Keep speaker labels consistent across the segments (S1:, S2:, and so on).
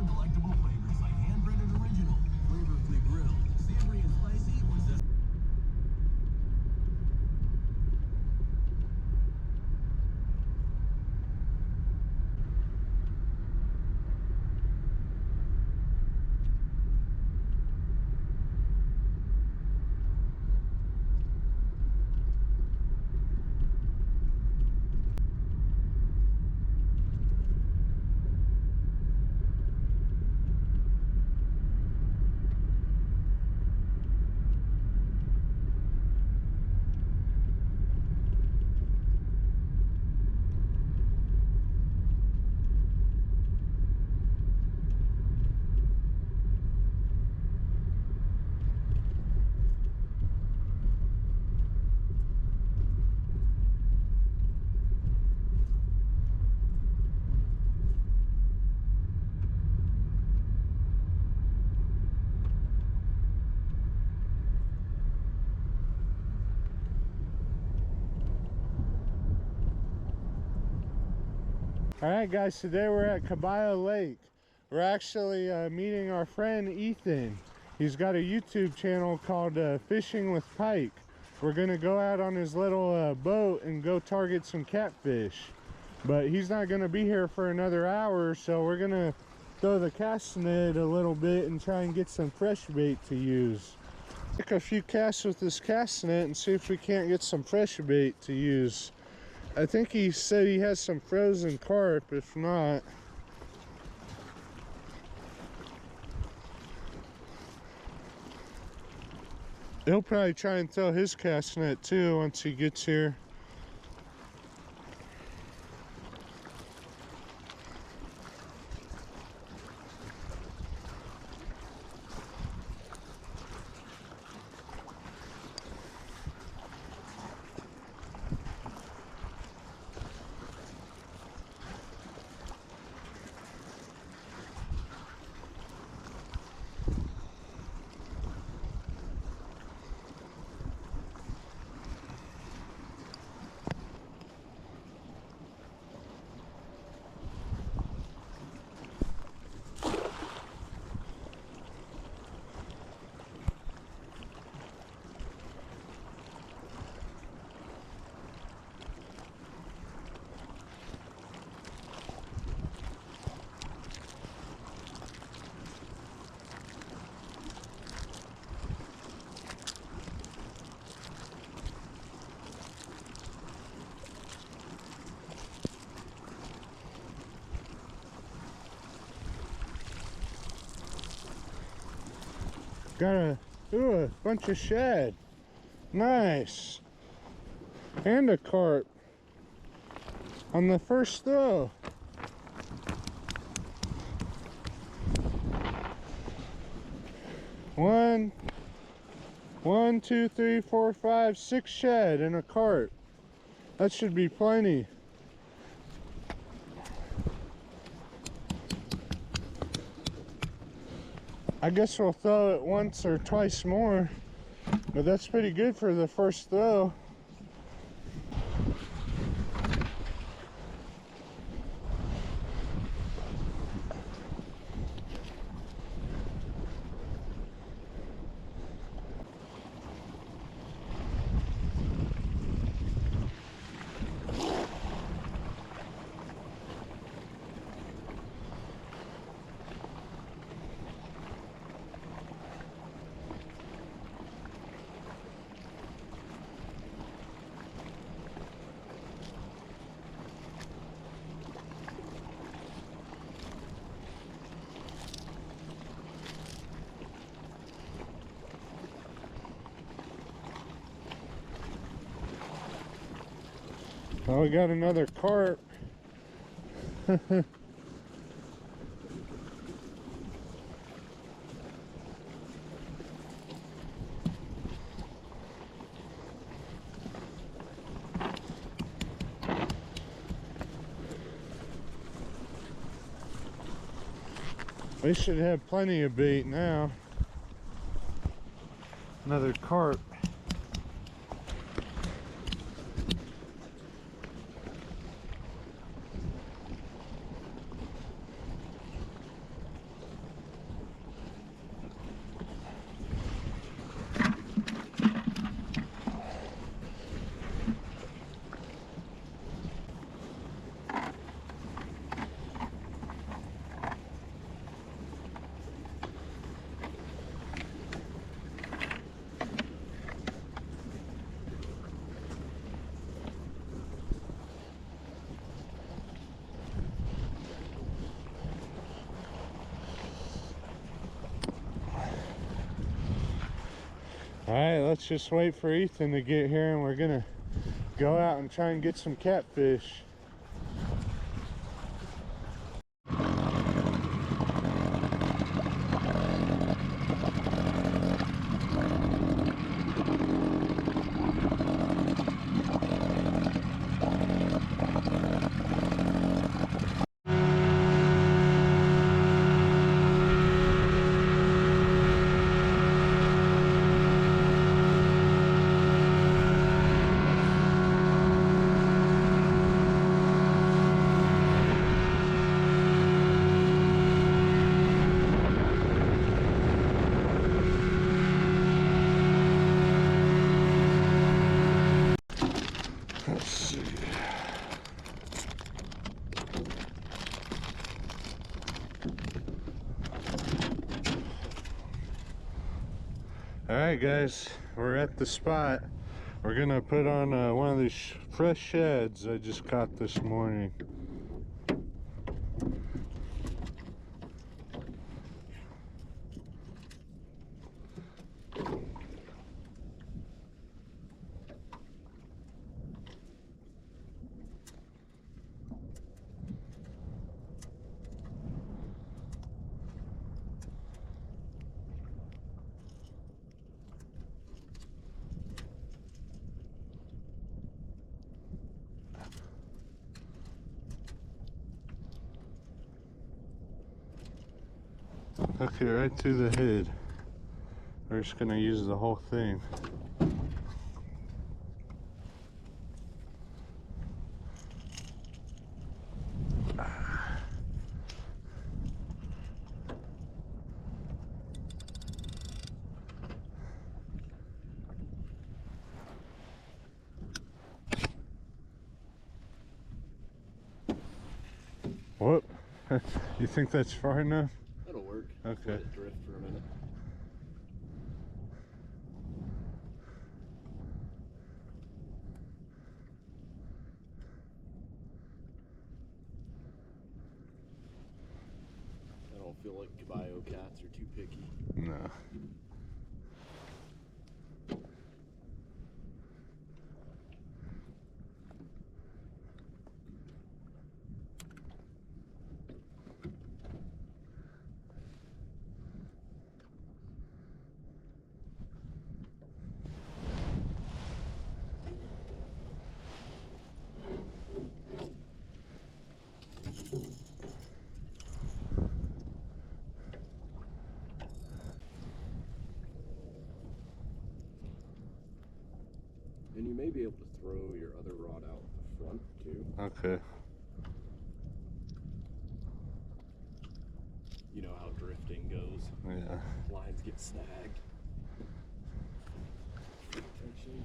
S1: with delectable flavors like hand-breaded original, flavorfully grilled, savory and spicy, or zesty.
S2: Alright guys, today we're at Caballo Lake. We're actually meeting our friend Ethan. He's got a YouTube channel called Fishing with Pike. We're gonna go out on his little boat and go target some catfish. But he's not gonna be here for another hour, so we're gonna throw the cast net a little bit and try and get some fresh bait to use. Take a few casts with this cast net and see if we can't get some fresh bait to use. I think he said he has some frozen carp. If not, he'll probably try and throw his cast net too once he gets here. Got a bunch of shad. Nice. And a carp on the first throw. One, two, three, four, five, 6 shad and a carp. That should be plenty. I guess we'll throw it once or twice more, but that's pretty good for the first throw. Oh, we got another carp. We should have plenty of bait now. Another carp. Alright, let's just wait for Ethan to get here and we're gonna go out and try and get some catfish. Let's see. Alright guys, we're at the spot. We're gonna put on one of these fresh sheds I just caught this morning. Okay, right through the head. We're just gonna use the whole thing. Whoop. You think that's far enough?
S3: That'll work.
S2: Okay.
S3: Let it drift for a minute. I don't feel like Caballo cats are too picky.
S2: No.
S3: And you may be able to throw your other rod out the front too.
S2: Okay.
S3: You know how drifting goes.
S2: Yeah.
S3: Lines get snagged. Attention.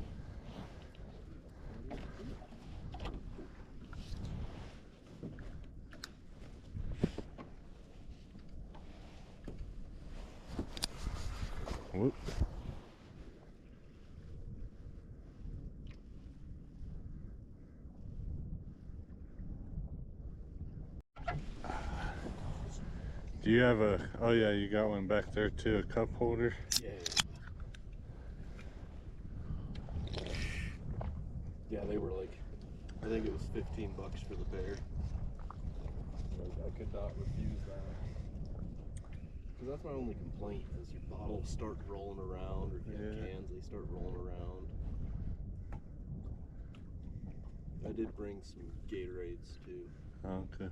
S2: Whoop. Do you have a, oh yeah, you got one back there too, a cup holder?
S3: Yeah. Yeah, they were like, I think it was $15 for the pair. Like, I could not refuse that. Because that's my only complaint is your bottles start rolling around, or if you have cans, they start rolling around. I did bring some Gatorades too.
S2: Okay.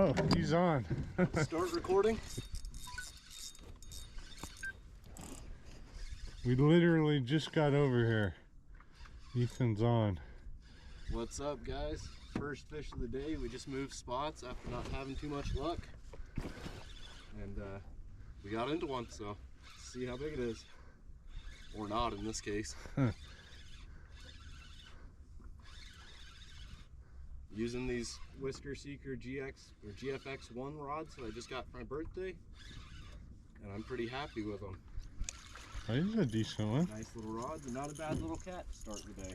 S2: Oh, he's on.
S3: Start recording.
S2: We literally just got over here. Ethan's on.
S3: What's up, guys? First fish of the day. We just moved spots after not having too much luck. And we got into one, so let's see how big it is. Or not in this case. Using these Whisker Seeker GX or GFX1 rods that I just got for my birthday. And I'm pretty happy with them.
S2: Oh, he's a decent one.
S3: Nice little rods and not a bad little cat to start the day.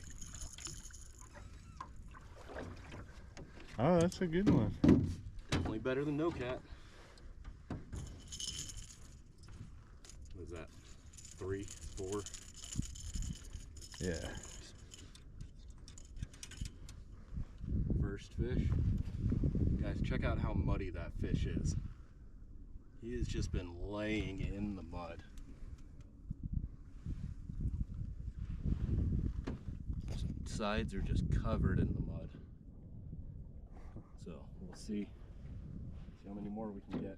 S2: Oh, that's a good one.
S3: Definitely better than no cat. What is that? 3, 4?
S2: Yeah.
S3: First fish. Guys, check out how muddy that fish is. He has just been laying in the mud. Sides are just covered in the mud. So we'll see how many more we can get.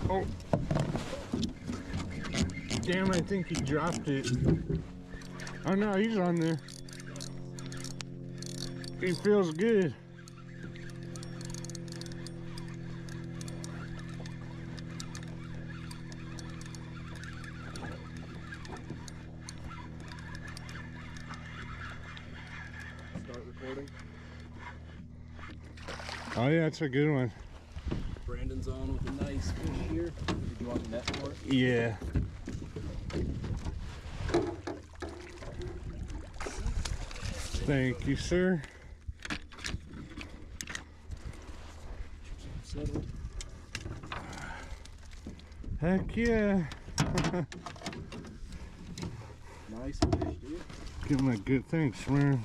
S2: Oh. Damn, I think he dropped it. Oh no, he's on there. He feels good.
S3: Start recording.
S2: Oh yeah, it's a good one.
S3: Brandon's on with a nice fish here. Did you want the net for it?
S2: Yeah. Thank you, sir.
S3: Settled.
S2: Heck yeah.
S3: Nice fish, dude.
S2: Give him a good thanks, man.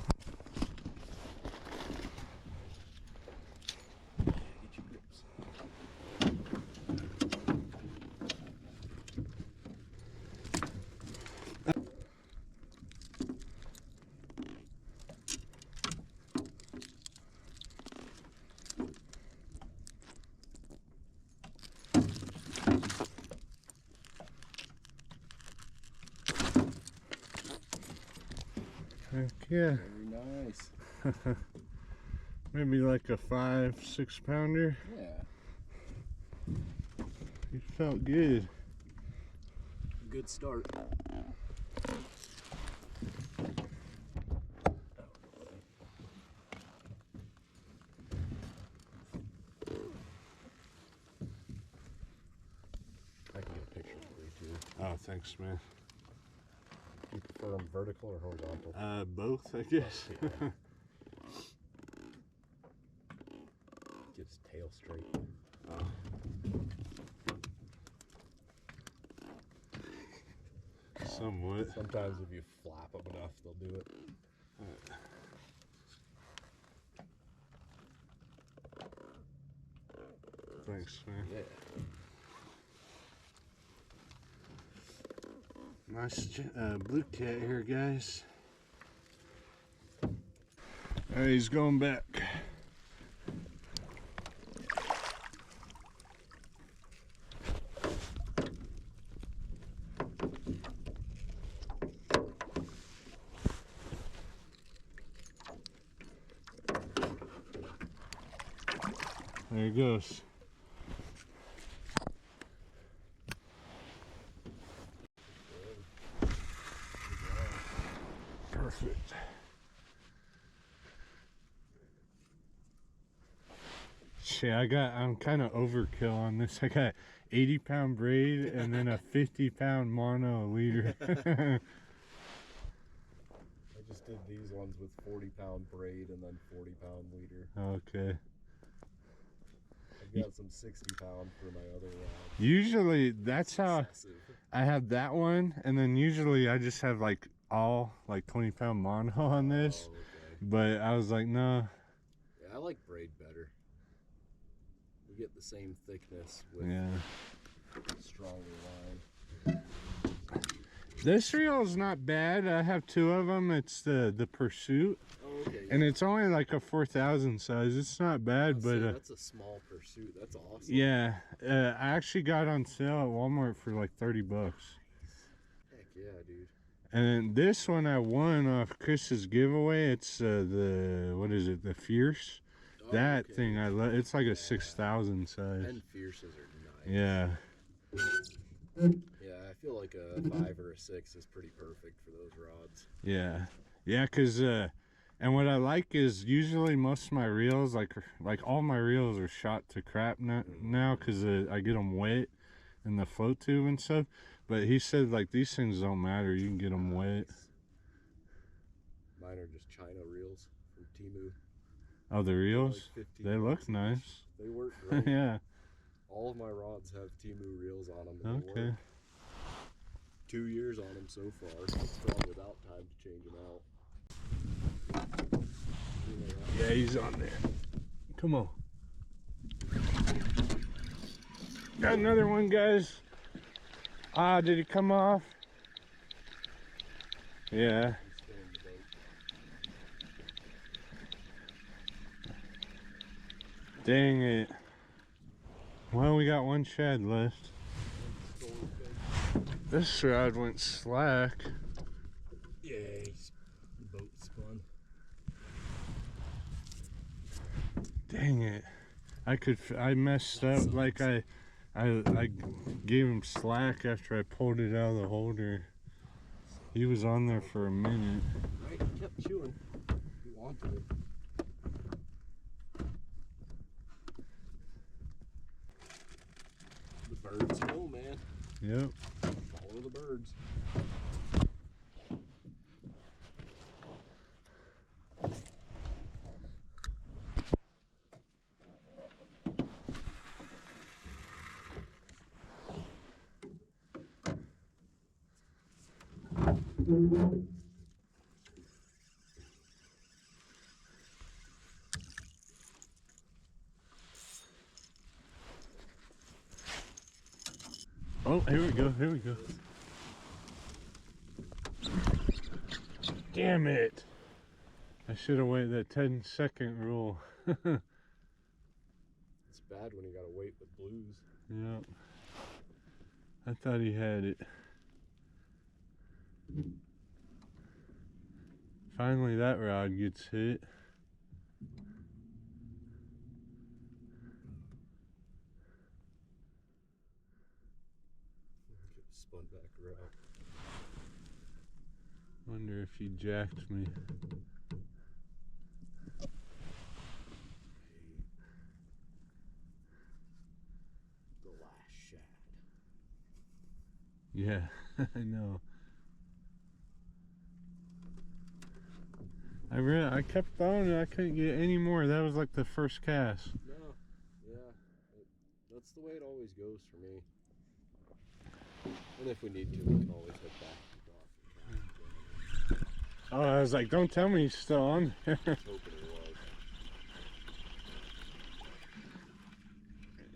S3: Get your grips.
S2: Heck yeah.
S3: Very nice.
S2: Maybe like a 5-6 pounder.
S3: Yeah.
S2: He felt good.
S3: Good start. I can get a picture for you too.
S2: Oh, thanks, man.
S3: You prefer them vertical or horizontal?
S2: Both, I guess.
S3: Yeah. Get his tail straight.
S2: Oh. Somewhat.
S3: Sometimes if you flap them enough, they'll do it.
S2: Thanks, man.
S3: Yeah.
S2: Nice blue cat here, guys. Alright, he's going back. There he goes. Perfect. Shit, I'm kind of overkill on this. I got 80-pound braid and then a 50-pound mono leader.
S3: I just did these ones with 40-pound braid and then 40-pound leader.
S2: Okay.
S3: I've got some 60-pound for my other
S2: Usually that's how
S3: excessive.
S2: I have that one, and then usually I just have like all like 20-pound mono on this,
S3: Oh, okay.
S2: but I was like, no.
S3: Yeah, I like braid better. We get the same thickness with
S2: Yeah.
S3: stronger line.
S2: This reel is not bad. I have 2 of them. It's the Pursuit,
S3: Oh, okay. Yeah.
S2: and it's only like a 4,000 size. It's not bad, but
S3: that's a small Pursuit. That's awesome.
S2: yeah, I actually got on sale at Walmart for like 30 bucks.
S3: Heck yeah, dude.
S2: And this one I won off Chris's giveaway. It's the, what is it? The Fierce.
S3: Oh,
S2: That
S3: okay.
S2: thing I love. It's like a 6,000 size.
S3: And Fierces are nice.
S2: Yeah.
S3: Yeah, I feel like a 5 or a 6 is pretty perfect for those rods.
S2: Yeah. Yeah, cause and what I like is usually most of my reels, like all my reels are shot to crap now, cause I get them wet in the float tube and stuff. But he said like these things don't matter. You can get them wet.
S3: Mine are just China reels from Temu.
S2: Oh, the reels?
S3: Like
S2: They look nice.
S3: They work great.
S2: Yeah.
S3: All of my rods have Temu reels on them. And they
S2: Okay.
S3: work. 2 years on them so far. Still without time to change them out.
S2: Yeah, he's on there. Come on. Got another one, guys. Ah, did he come off? Yeah.
S3: He's still in the boat.
S2: Dang it. Well, we got one shad left. This rod went slack.
S3: Yeah, the boat spun.
S2: Dang it. I messed up. Like I gave him slack after I pulled it out of the holder. He was on there for a minute.
S3: Right, he kept chewing. He wanted it. The birds know, man.
S2: Yep.
S3: Follow the birds.
S2: Oh, here we go. Here we go. Damn it. I should have waited that 10-second rule.
S3: It's bad when you gotta wait with blues.
S2: Yep. I thought he had it. Finally, that rod gets hit.
S3: Spun back around.
S2: Wonder if he jacked me.
S3: The last shad.
S2: Yeah, I know. I kept throwing it. I couldn't get any more. That was like the first cast.
S3: No, yeah. That's the way it always goes for me. And if we need to, we can always head back to dock.
S2: Oh, I was like, don't tell me he's still on there.
S3: I was hoping it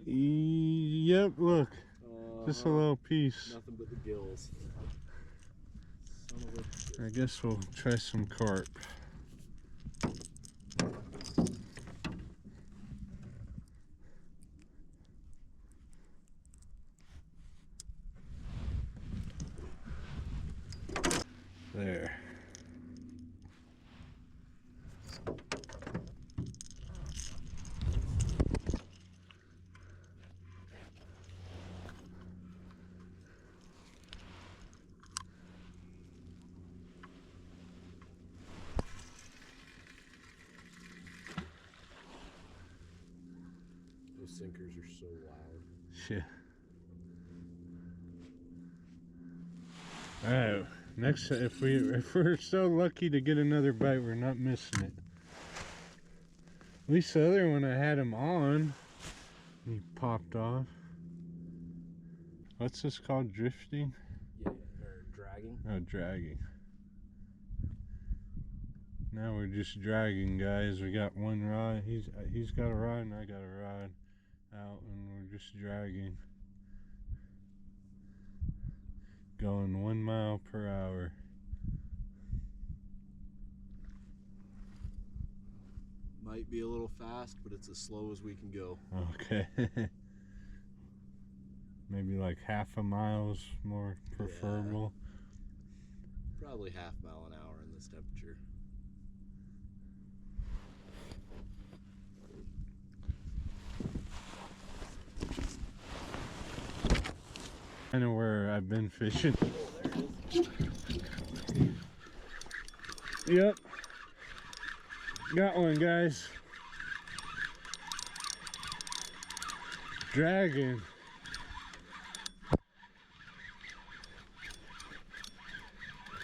S3: was.
S2: Yep, look. Just a little piece.
S3: Nothing but the gills. Son of a...
S2: I guess we'll try some carp. There.
S3: Those sinkers are so loud.
S2: Shit. Alright, next if we're so lucky to get another bite, we're not missing it. At least the other one I had him on, he popped off. What's this called? Drifting?
S3: Yeah, or dragging.
S2: Oh, dragging. Now we're just dragging, guys. We got one rod. He's got a rod and I got a rod out, and we're just dragging. Going 1 mile per hour.
S3: Might be a little fast, but it's as slow as we can go.
S2: Okay. Maybe like half a mile's more preferable.
S3: Yeah, probably half mile an hour in this temperature.
S2: Kind of where I've been fishing.
S3: Oh, there it is.
S2: Yep. Got one, guys. Dragon.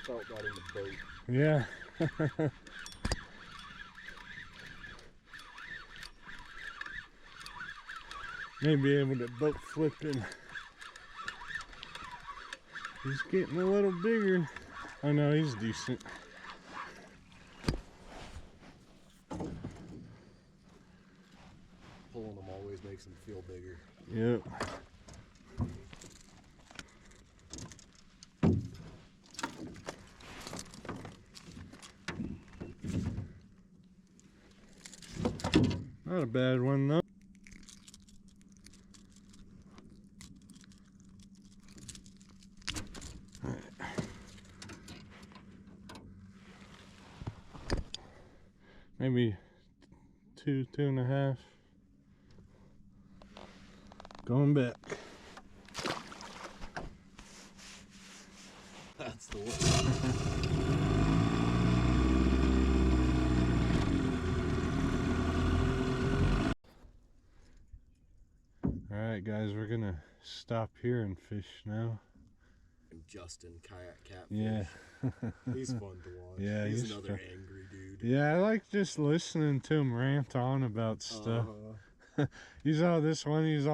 S3: Felt that in the boat.
S2: Yeah. May be able to boat flip him. He's getting a little bigger. Oh no, he's decent.
S3: Pulling them always makes them feel bigger.
S2: Yep. Not a bad one though. Maybe 2.5. Going back.
S3: That's the one.
S2: Alright guys, we're gonna stop here and fish now.
S3: And Justin, kayak catfish.
S2: Yeah.
S3: He's fun to watch.
S2: Yeah,
S3: he's another angry dude.
S2: Yeah, I like just listening to him rant on about stuff. He's all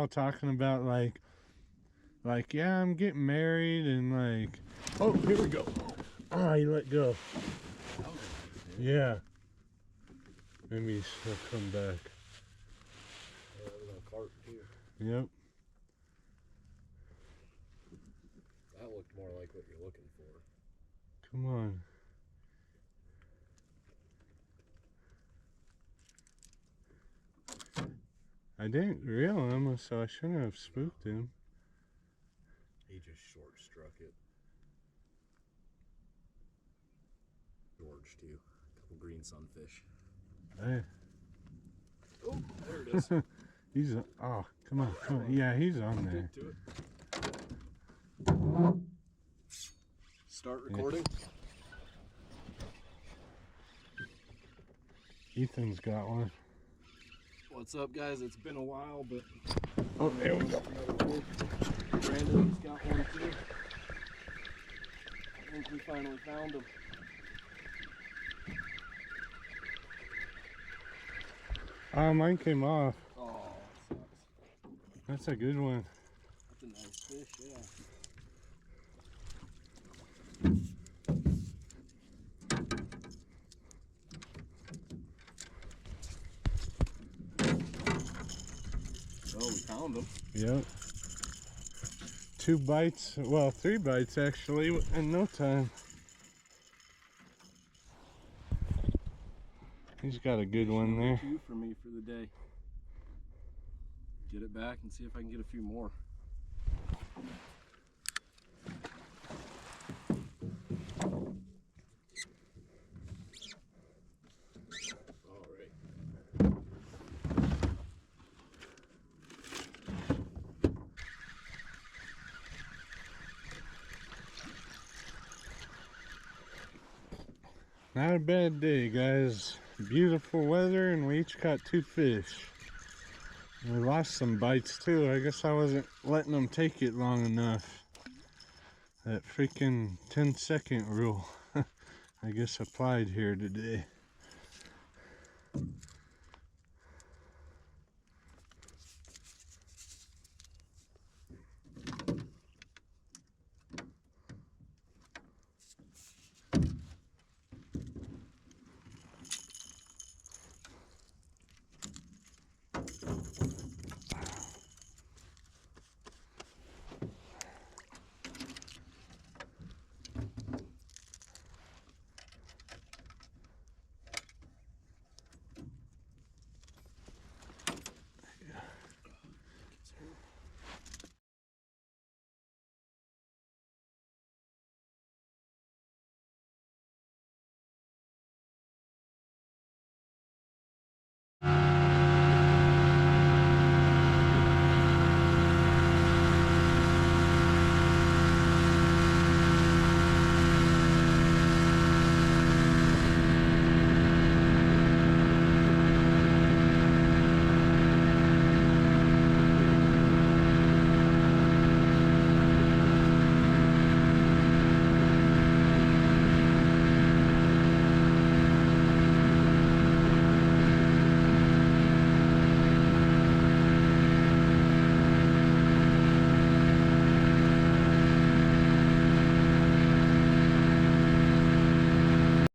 S2: talking about like yeah, I'm getting married and like, oh, here we go. Ah, he let go. Yeah. Maybe he'll come back.
S3: Cart too.
S2: Yep.
S3: That looked more like what you're looking for.
S2: Come on. I didn't reel him, so I shouldn't have spooked him.
S3: He just short struck it. George too. A couple green sunfish.
S2: Hey.
S3: Oh, there it is.
S2: He's oh, come on. Yeah, he's on there.
S3: Start recording.
S2: Yeah. Ethan's got one.
S3: What's up, guys? It's been a while, but
S2: Oh, there we go.
S3: Brandon's got one too. I think we finally found him.
S2: Oh, mine came off.
S3: Oh, that sucks.
S2: That's a good one.
S3: That's a nice fish, yeah. Oh, we found him.
S2: Yep. 2 bites, well, 3 bites actually, in no time. He's got a good one there.
S3: 2 for me for the day. Get it back and see if I can get a few more. All right.
S2: Not a bad day, guys. Beautiful weather, and we each caught 2 fish. We lost some bites too. I guess I wasn't letting them take it long enough. That freaking 10-second rule, I guess, applied here today.